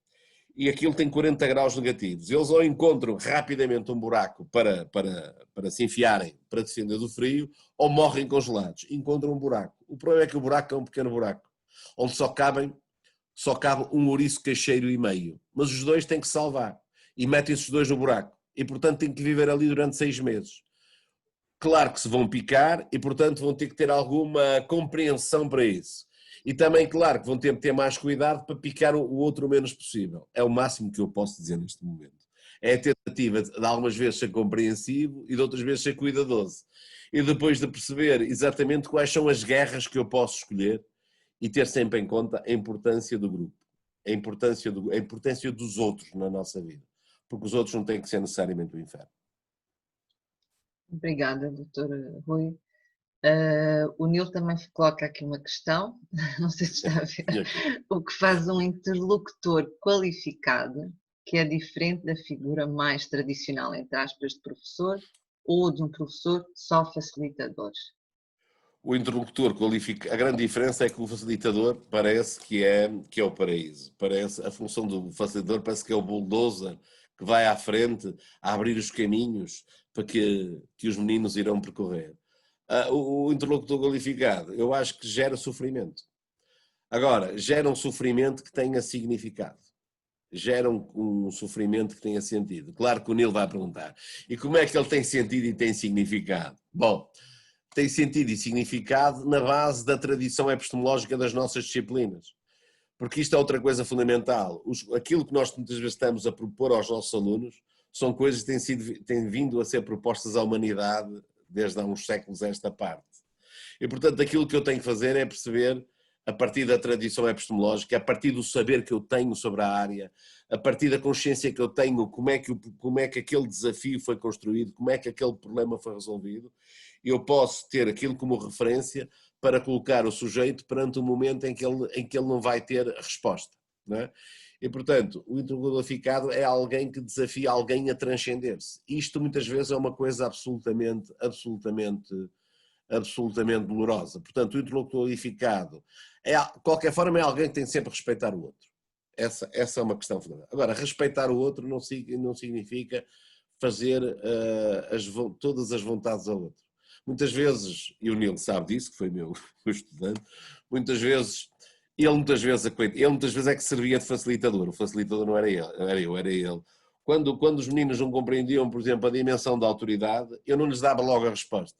e aquilo tem 40 graus negativos. Eles ou encontram rapidamente um buraco para se enfiarem, para defender do frio, ou morrem congelados. Encontram um buraco. O problema é que o buraco é um pequeno buraco, onde só cabe um ouriço cacheiro e meio. Mas os dois têm que se salvar. E metem-se os dois no buraco. E, portanto, têm que viver ali durante 6 meses. Claro que se vão picar e, portanto, vão ter que ter alguma compreensão para isso. E também, claro, que vão ter que ter mais cuidado para picar o outro o menos possível. É o máximo que eu posso dizer neste momento. É a tentativa de algumas vezes ser compreensivo e de outras vezes ser cuidadoso. E depois de perceber exatamente quais são as guerras que eu posso escolher e ter sempre em conta a importância do grupo, a importância dos outros na nossa vida. Porque os outros não têm que ser necessariamente o inferno. Obrigada, doutor Rui. O Nil também coloca aqui uma questão, não sei se está a ver, o que faz um interlocutor qualificado, que é diferente da figura mais tradicional, entre aspas, de professor, ou de um professor só facilitador? O interlocutor qualifica. A grande diferença é que o facilitador parece que é o paraíso. A função do facilitador parece que é o bulldozer que vai à frente a abrir os caminhos para que os meninos irão percorrer. O interlocutor qualificado, eu acho que gera sofrimento. Agora, gera um sofrimento que tenha significado. Gera um sofrimento que tenha sentido. Claro que o Nilo vai perguntar, e como é que ele tem sentido e tem significado? Bom, tem sentido e significado na base da tradição epistemológica das nossas disciplinas. Porque isto é outra coisa fundamental. Aquilo que nós muitas vezes estamos a propor aos nossos alunos são coisas que têm vindo a ser propostas à humanidade desde há uns séculos a esta parte. E, portanto, aquilo que eu tenho que fazer é perceber, a partir da tradição epistemológica, a partir do saber que eu tenho sobre a área, a partir da consciência que eu tenho, como é que aquele desafio foi construído, como é que aquele problema foi resolvido, eu posso ter aquilo como referência para colocar o sujeito perante um momento em que ele não vai ter resposta. Não é? E, portanto, o interlocutor é alguém que desafia alguém a transcender-se. Isto muitas vezes é uma coisa absolutamente dolorosa. Portanto, o interlocutor qualificado, de qualquer forma, é alguém que tem que sempre respeitar o outro. Essa é uma questão fundamental. Agora, respeitar o outro não significa fazer todas as vontades ao outro. Muitas vezes, e o Nilo sabe disso, que foi meu estudante, muitas vezes Ele muitas vezes é que servia de facilitador. O facilitador não era ele, era ele. Quando os meninos não compreendiam, por exemplo, a dimensão da autoridade, eu não lhes dava logo a resposta.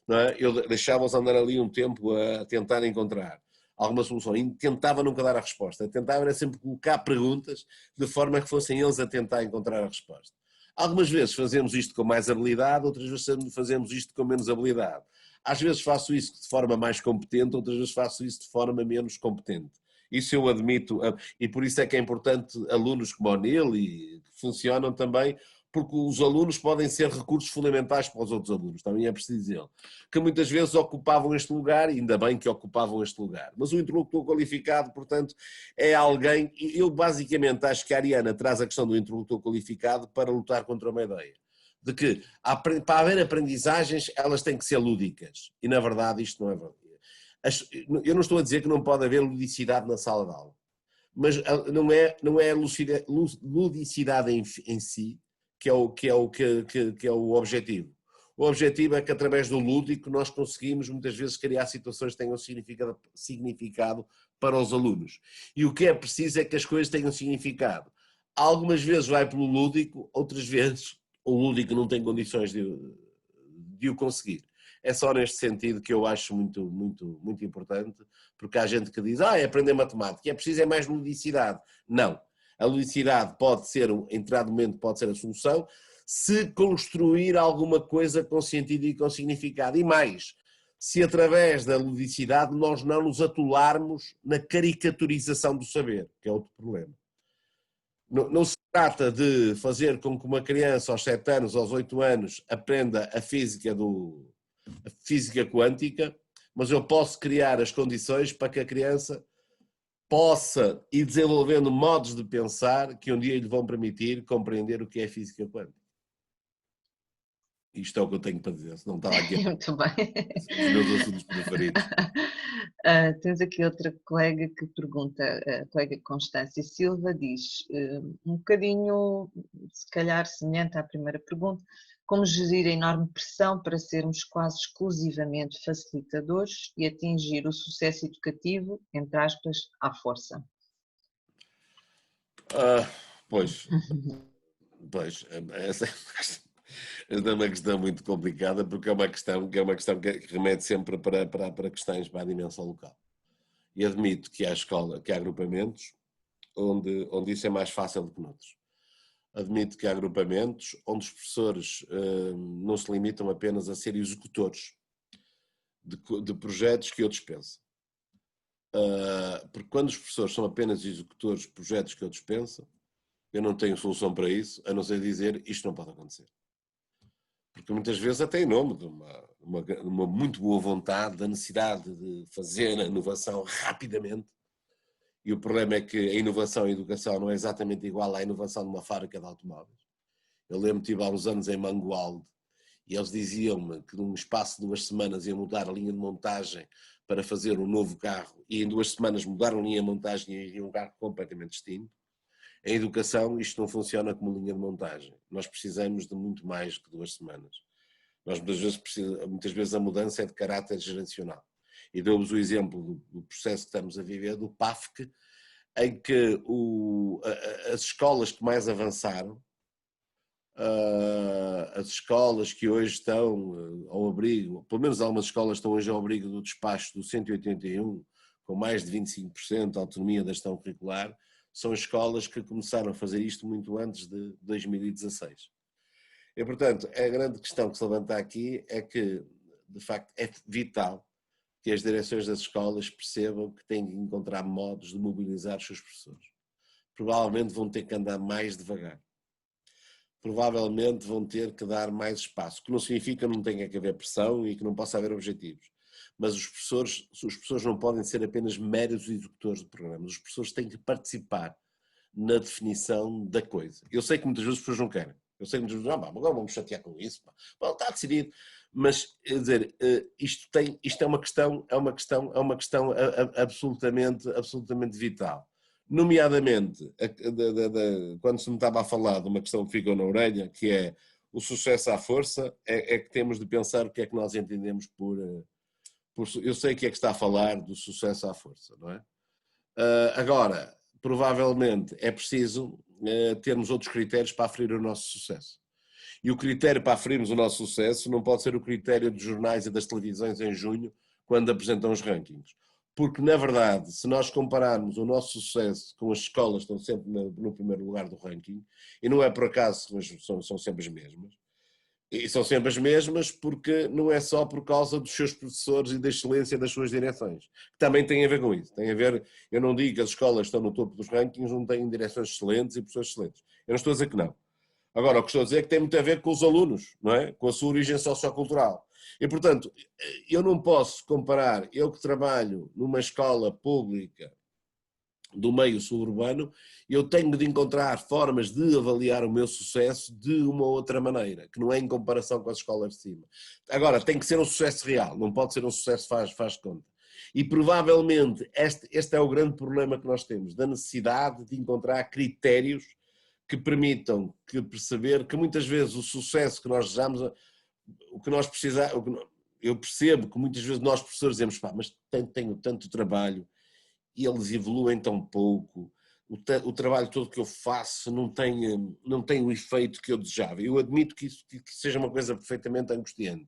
Não é? Eu deixava-os andar ali um tempo a tentar encontrar alguma solução e tentava nunca dar a resposta. Tentava era sempre colocar perguntas de forma que fossem eles a tentar encontrar a resposta. Algumas vezes fazemos isto com mais habilidade, outras vezes fazemos isto com menos habilidade. Às vezes faço isso de forma mais competente, outras vezes faço isso de forma menos competente. Isso eu admito, e por isso é que é importante alunos como o Neil, e que funcionam também, porque os alunos podem ser recursos fundamentais para os outros alunos, também é preciso dizer, que muitas vezes ocupavam este lugar, e ainda bem que ocupavam este lugar. Mas o interlocutor qualificado, portanto, é alguém, eu basicamente acho que a Ariana traz a questão do interlocutor qualificado para lutar contra uma ideia, de que para haver aprendizagens elas têm que ser lúdicas, e na verdade isto não é verdade. Eu não estou a dizer que não pode haver ludicidade na sala de aula, mas não é a ludicidade em si que é o objetivo. O objetivo é que através do lúdico nós conseguimos muitas vezes criar situações que tenham significado para os alunos. E o que é preciso é que as coisas tenham significado. Algumas vezes vai pelo lúdico, outras vezes o lúdico não tem condições de o conseguir. É só neste sentido que eu acho muito, muito, muito importante, porque há gente que diz, é aprender matemática, é preciso é mais ludicidade. Não. A ludicidade pode ser, em determinado momento, pode ser a solução, se construir alguma coisa com sentido e com significado. E mais, se através da ludicidade nós não nos atolarmos na caricaturização do saber, que é outro problema. Não se trata de fazer com que uma criança aos 7 anos, aos 8 anos, aprenda a física quântica, mas eu posso criar as condições para que a criança possa ir desenvolvendo modos de pensar que um dia lhe vão permitir compreender o que é física quântica. Isto é o que eu tenho para dizer, se não estava aqui. Muito bem. São os meus assuntos preferidos. Tens aqui outra colega que pergunta, a colega Constância Silva diz, um bocadinho, se calhar semelhante à primeira pergunta, como gerir a enorme pressão para sermos quase exclusivamente facilitadores e atingir o sucesso educativo, entre aspas, à força? Pois, essa é uma questão muito complicada, porque é uma questão que remete sempre para questões para a dimensão local. E admito que há agrupamentos onde isso é mais fácil do que noutros. Admito que há agrupamentos onde os professores não se limitam apenas a ser executores de projetos que outros pensam. Porque quando os professores são apenas executores de projetos que outros pensam, eu não tenho solução para isso, a não ser dizer isto não pode acontecer. Porque muitas vezes até em nome de uma muito boa vontade, da necessidade de fazer a inovação rapidamente. E o problema é que a inovação e a educação não é exatamente igual à inovação de uma fábrica de automóveis. Eu lembro que estive há uns anos em Mangualde e eles diziam-me que num espaço de 2 semanas iam mudar a linha de montagem para fazer um novo carro e em 2 semanas mudaram a linha de montagem e iriam um carro completamente distinto. Em educação isto não funciona como linha de montagem. Nós precisamos de muito mais que 2 semanas. Nós muitas vezes a mudança é de caráter geracional. E dou-vos o exemplo do processo que estamos a viver, do PAFC, em que as escolas que mais avançaram, as escolas que hoje estão ao abrigo, pelo menos algumas escolas estão hoje ao abrigo do despacho do 181, com mais de 25% de autonomia da gestão curricular, são escolas que começaram a fazer isto muito antes de 2016. E, portanto, a grande questão que se levanta aqui é que, de facto, é vital que as direções das escolas percebam que têm que encontrar modos de mobilizar os seus professores. Provavelmente vão ter que andar mais devagar. Provavelmente vão ter que dar mais espaço, que não significa que não tenha que haver pressão e que não possa haver objetivos. Mas os professores não podem ser apenas meros executores de programas. Os professores têm que participar na definição da coisa. Eu sei que muitas vezes as pessoas não querem. Eu sei que muitas vezes, agora vamos chatear com isso. Bom, está decidido. Mas, quer dizer, isto é uma questão absolutamente vital. Nomeadamente, quando se me estava a falar de uma questão que ficou na orelha, que é o sucesso à força, é que temos de pensar o que é que nós entendemos por... Eu sei que é que está a falar do sucesso à força, não é? Agora, provavelmente é preciso termos outros critérios para aferir o nosso sucesso. E o critério para aferirmos o nosso sucesso não pode ser o critério dos jornais e das televisões em junho, quando apresentam os rankings. Porque, na verdade, se nós compararmos o nosso sucesso com as escolas que estão sempre no primeiro lugar do ranking, e não é por acaso, mas são sempre as mesmas, e são sempre as mesmas porque não é só por causa dos seus professores e da excelência das suas direções, que também tem a ver com isso. Tem a ver, eu não digo que as escolas que estão no topo dos rankings não têm direções excelentes e professores excelentes. Eu não estou a dizer que não. Agora, o que estou a dizer é que tem muito a ver com os alunos, não é? Com a sua origem sociocultural. E, portanto, eu não posso comparar, eu que trabalho numa escola pública do meio suburbano, eu tenho de encontrar formas de avaliar o meu sucesso de uma outra maneira, que não é em comparação com as escolas de cima. Agora, tem que ser um sucesso real, não pode ser um sucesso faz conta. E provavelmente este é o grande problema que nós temos, da necessidade de encontrar critérios que permitam perceber que muitas vezes o sucesso que nós desejamos, o que nós precisamos, eu percebo que muitas vezes nós professores dizemos, pá, mas tenho tanto trabalho e eles evoluem tão pouco, o trabalho todo que eu faço não tem o efeito que eu desejava. Eu admito que isso que seja uma coisa perfeitamente angustiante,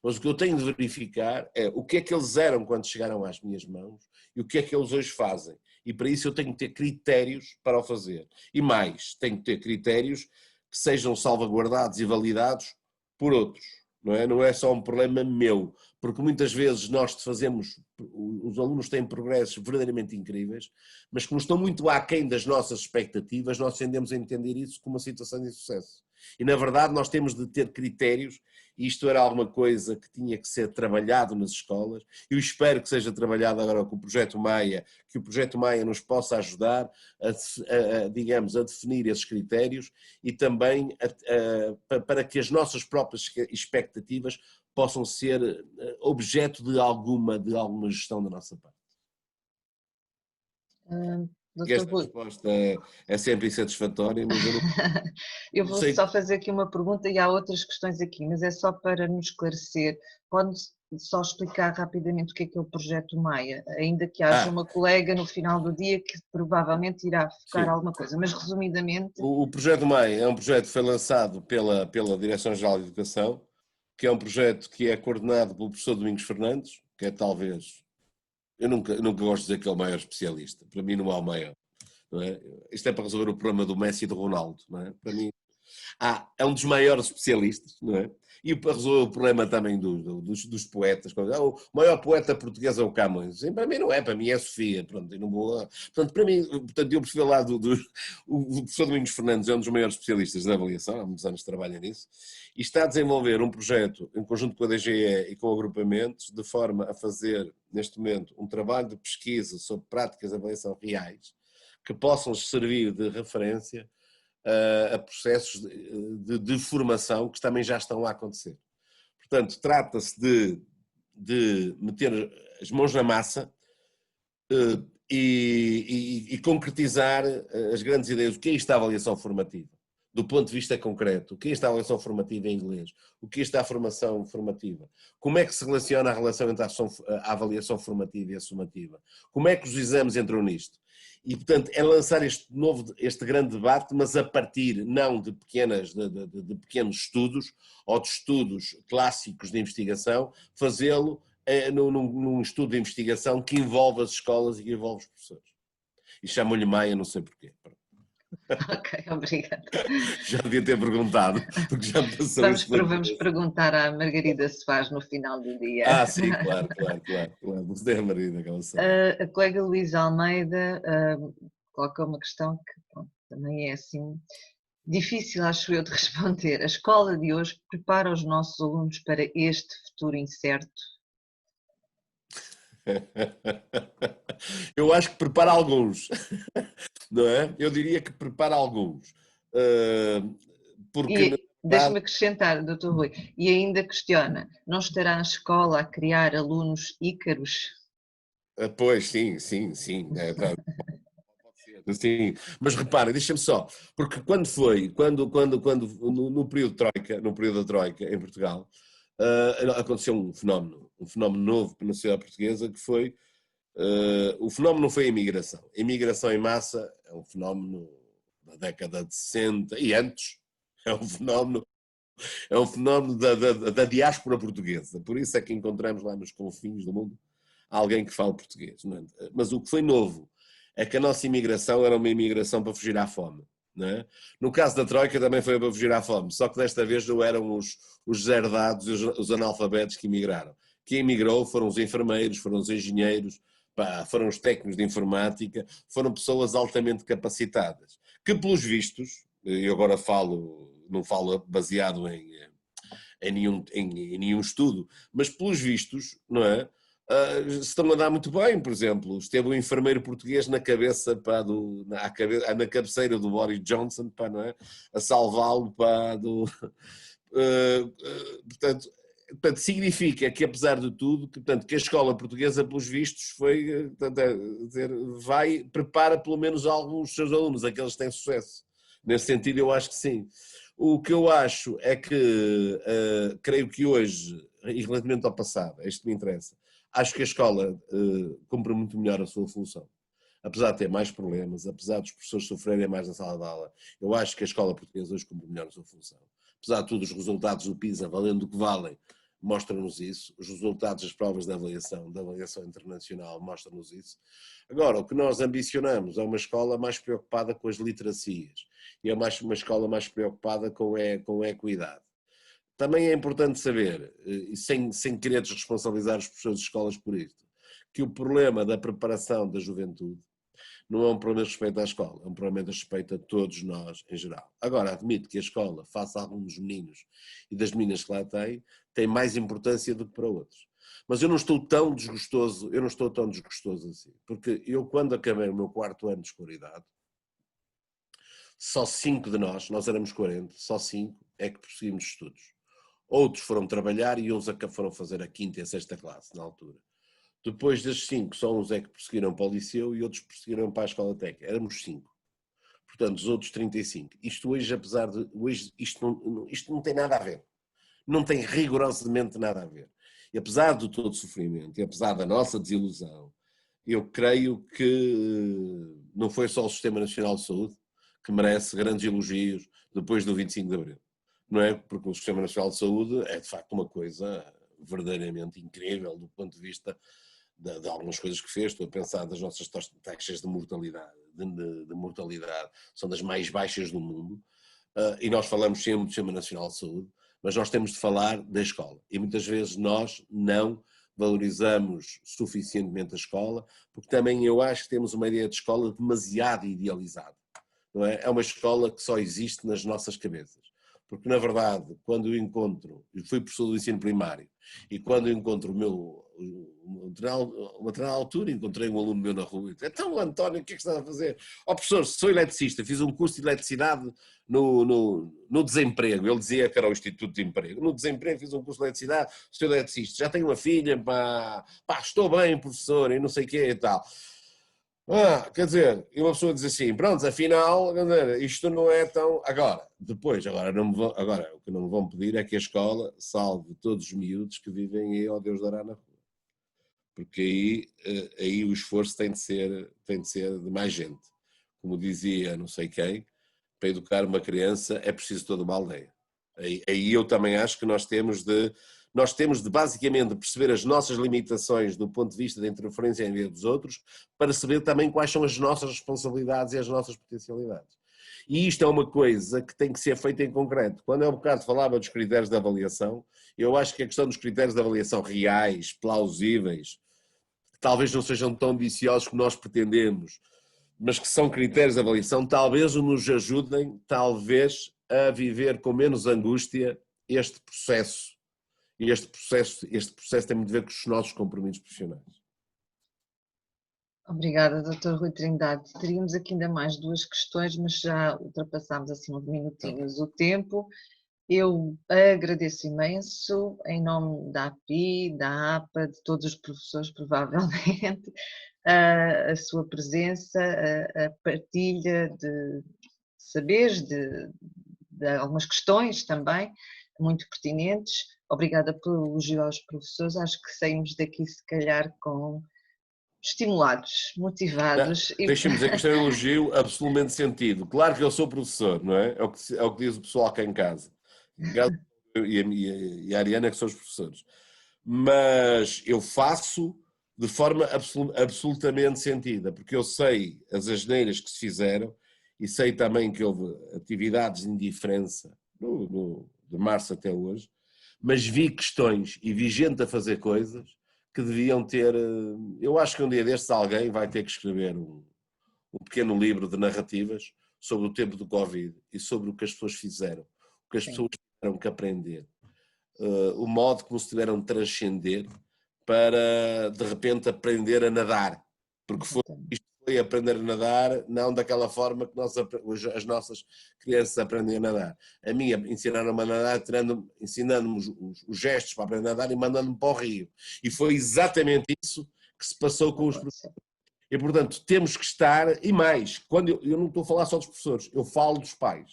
mas o que eu tenho de verificar é o que é que eles eram quando chegaram às minhas mãos e o que é que eles hoje fazem. E para isso eu tenho que ter critérios para o fazer. E mais, tenho que ter critérios que sejam salvaguardados e validados por outros. Não é só um problema meu, porque muitas vezes nós fazemos, os alunos têm progressos verdadeiramente incríveis, mas como estão muito aquém das nossas expectativas, nós tendemos a entender isso como uma situação de sucesso. E na verdade nós temos de ter critérios, e isto era alguma coisa que tinha que ser trabalhado nas escolas. Eu espero que seja trabalhado agora com o Projeto Maia, que o Projeto Maia nos possa ajudar digamos, a definir esses critérios e também para que as nossas próprias expectativas possam ser objeto de alguma gestão da nossa parte. Esta resposta é sempre insatisfatória, mas eu não... Eu vou só fazer aqui uma pergunta e há outras questões aqui, mas é só para nos esclarecer. Pode só explicar rapidamente o que é o Projeto Maia, ainda que haja uma colega no final do dia que provavelmente irá focar alguma coisa, mas resumidamente... O Projeto Maia é um projeto que foi lançado pela Direção-Geral de Educação, que é um projeto que é coordenado pelo professor Domingos Fernandes, que é talvez... Eu nunca gosto de dizer que é o maior especialista, para mim não há o maior. Não é? Isto é para resolver o problema do Messi e do Ronaldo, não é? Para mim, é um dos maiores especialistas, não é? E para resolver o problema também dos poetas. O maior poeta português é o Camões. E para mim não é, para mim é a Sofia. Pronto, eu não vou... Portanto, para mim, eu prefiro lá o professor Domingos Fernandes é um dos maiores especialistas da avaliação, há muitos anos trabalha nisso, e está a desenvolver um projeto em conjunto com a DGE e com agrupamentos, de forma a fazer, neste momento, um trabalho de pesquisa sobre práticas de avaliação reais, que possam servir de referência a processos de formação que também já estão a acontecer. Portanto, trata-se de meter as mãos na massa e concretizar as grandes ideias. O que é isto da avaliação formativa? Do ponto de vista concreto, o que é esta avaliação formativa em inglês? O que é esta formação formativa? Como é que se relaciona a relação entre a avaliação formativa e a sumativa? Como é que os exames entram nisto? E, portanto, é lançar este grande debate, mas a partir não de pequenos estudos ou de estudos clássicos de investigação, fazê-lo num estudo de investigação que envolve as escolas e que envolve os professores. E chamam-lhe Maia, não sei porquê. Ok, obrigada. Já devia ter perguntado, porque já me passou isso. Vamos perguntar à Margarida se faz no final do dia. Sim, claro. Você é a Margarida, que ela sabe. A colega Luísa Almeida coloca uma questão que pronto, também é assim difícil, acho eu, de responder. A escola de hoje prepara os nossos alunos para este futuro incerto? Eu acho que prepara alguns, não é? Eu diria que prepara alguns. Porque... Deixa-me acrescentar, Dr. Rui, e ainda questiona, não estará a escola a criar alunos ícaros? Pois, sim. Sim, mas reparem, deixa-me só, porque no período da Troika em Portugal, aconteceu um fenómeno novo na sociedade portuguesa, que foi O fenómeno não foi a imigração. A imigração em massa é um fenómeno da década de 60 e antes, é um fenómeno, da diáspora portuguesa. Por isso é que encontramos lá nos confins do mundo alguém que fala português. Não é? Mas o que foi novo é que a nossa imigração era uma imigração para fugir à fome. Não é? No caso da Troika também foi para fugir à fome, só que desta vez não eram os deserdados e os analfabetos que imigraram. Quem emigrou foram os enfermeiros, foram os engenheiros, foram os técnicos de informática, foram pessoas altamente capacitadas, que pelos vistos, eu agora não falo baseado em nenhum estudo, mas pelos vistos, não é? Estão a dar muito bem, por exemplo, esteve um enfermeiro português na cabeça, na cabeceira do Boris Johnson, não é? A salvá-lo, portanto, significa que, apesar de tudo, que a escola portuguesa, pelos vistos, prepara pelo menos alguns dos seus alunos, aqueles que têm sucesso. Nesse sentido, eu acho que sim. O que eu acho é que, creio que hoje, e relativamente ao passado, é isto que me interessa, acho que a escola cumpre muito melhor a sua função. Apesar de ter mais problemas, apesar dos professores sofrerem mais na sala de aula, eu acho que a escola portuguesa hoje cumpre melhor a sua função. Apesar de tudo, os resultados do PISA, valendo o que valem, mostram-nos isso. Os resultados das provas da avaliação internacional, mostram-nos isso. Agora, o que nós ambicionamos é uma escola mais preocupada com as literacias e é uma escola mais preocupada com a equidade. Também é importante saber, e sem querer desresponsabilizar os professores de escolas por isto, que o problema da preparação da juventude não é um problema de respeito à escola, é um problema de respeito a todos nós em geral. Agora, admito que a escola, face a alguns meninos e das meninas que lá tem mais importância do que para outros. Mas eu não estou tão desgostoso assim, porque eu, quando acabei o meu 4º ano de escolaridade, só 5 de nós éramos 40, só 5 é que prosseguimos estudos. Outros foram trabalhar e uns foram fazer a 5ª e a 6ª classe, na altura. Depois das 5, só uns é que prosseguiram para o liceu e outros prosseguiram para a escola técnica. Éramos 5. Portanto, os outros 35. Isto hoje, apesar de... Hoje, isto não tem nada a ver. Não tem rigorosamente nada a ver. E apesar de todo o sofrimento, e apesar da nossa desilusão, eu creio que não foi só o Sistema Nacional de Saúde que merece grandes elogios depois do 25 de Abril. Não é? Porque o Sistema Nacional de Saúde é, de facto, uma coisa verdadeiramente incrível do ponto de vista de algumas coisas que fez. Estou a pensar das nossas taxas de mortalidade, são das mais baixas do mundo, e nós falamos sempre do Sistema Nacional de Saúde, mas nós temos de falar da escola, e muitas vezes nós não valorizamos suficientemente a escola, porque também eu acho que temos uma ideia de escola demasiado idealizada, não é? É uma escola que só existe nas nossas cabeças. Porque, na verdade, quando eu fui professor do ensino primário, e quando eu encontro uma determinada altura, encontrei um aluno meu na rua e disse: então, António, o que é que está a fazer? Ó professor, sou eletricista, fiz um curso de eletricidade no desemprego. Ele dizia que era o Instituto de Emprego. No desemprego fiz um curso de eletricidade, sou eletricista, já tenho uma filha, pá, estou bem, professor, e não sei o quê e tal. Quer dizer, e uma pessoa diz assim, pronto, afinal, quer dizer, isto não é tão... Agora, o que não me vão pedir é que a escola salve todos os miúdos que vivem aí, ó Deus dará na rua. Porque aí o esforço tem de ser de mais gente. Como dizia não sei quem, para educar uma criança é preciso toda uma aldeia. Aí eu também acho que nós temos de basicamente perceber as nossas limitações do ponto de vista da interferência em vida dos outros, para saber também quais são as nossas responsabilidades e as nossas potencialidades. E isto é uma coisa que tem que ser feita em concreto. Quando eu há bocado falava dos critérios de avaliação, eu acho que a questão dos critérios de avaliação reais, plausíveis, que talvez não sejam tão ambiciosos como nós pretendemos, mas que são critérios de avaliação, talvez nos ajudem, talvez, a viver com menos angústia este processo. E este processo tem muito a ver com os nossos compromissos profissionais. Obrigada, Dr. Rui Trindade. Teríamos aqui ainda mais 2 questões, mas já ultrapassámos assim uns minutinhos o tempo. Eu agradeço imenso, em nome da API, da APA, de todos os professores, provavelmente, a sua presença, a partilha de saberes, de algumas questões também, muito pertinentes. Obrigada pelo elogio aos professores. Acho que saímos daqui, se calhar, com estimulados, motivados e Deixa-me dizer que isto é um elogio absolutamente sentido. Claro que eu sou professor, não é? É o que diz o pessoal cá em casa. Em casa e a Ariana é que são os professores. Mas eu faço de forma absolutamente sentida, porque eu sei as asneiras que se fizeram e sei também que houve atividades de indiferença de março até hoje, mas vi questões e vi gente a fazer coisas que deviam ter. Eu acho que um dia destes alguém vai ter que escrever um pequeno livro de narrativas sobre o tempo do Covid e sobre o que as pessoas fizeram, o que as pessoas tiveram que aprender, o modo como se tiveram de transcender para de repente aprender a nadar, porque isto foi aprender a nadar não daquela forma que as nossas crianças aprendem a nadar. A minha ensinaram-me a nadar ensinando-me os gestos para aprender a nadar e mandando-me para o rio. E foi exatamente isso que se passou com os professores. E portanto temos que estar, e mais, quando eu não estou a falar só dos professores, eu falo dos pais.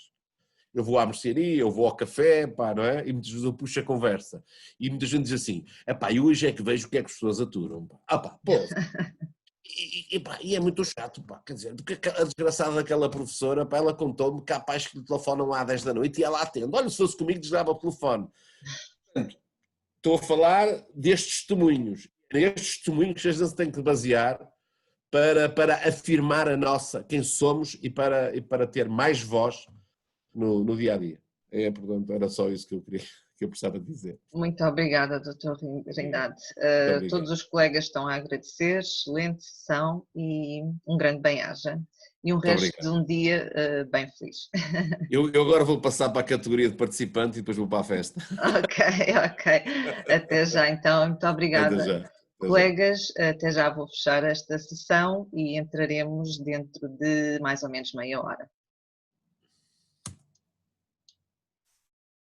Eu vou à mercearia, eu vou ao café, pá, não é? E muitas vezes eu puxo a conversa. E muita gente diz assim, pá, e hoje é que vejo o que é que as pessoas aturam. Pá. Ah pá, pô. E é muito chato, pá. Quer dizer, porque a desgraçada daquela professora, pá, ela contou-me que há pais que lhe telefonam às 10 da noite e ela atende. Olha, se fosse comigo, desligava o telefone. Portanto, estou a falar destes testemunhos. Estes testemunhos que a gente tem que basear para afirmar quem somos e para ter mais voz no dia a dia. Portanto, era só isso que eu precisava dizer. Muito obrigada, Dr. Trindade. Todos os colegas estão a agradecer, excelente sessão e um grande bem-aja. E um resto de um dia bem feliz. Eu agora vou passar para a categoria de participante e depois vou para a festa. Ok. Até já, então. Muito obrigada. Até já. Colegas, até já vou fechar esta sessão e entraremos dentro de mais ou menos meia hora.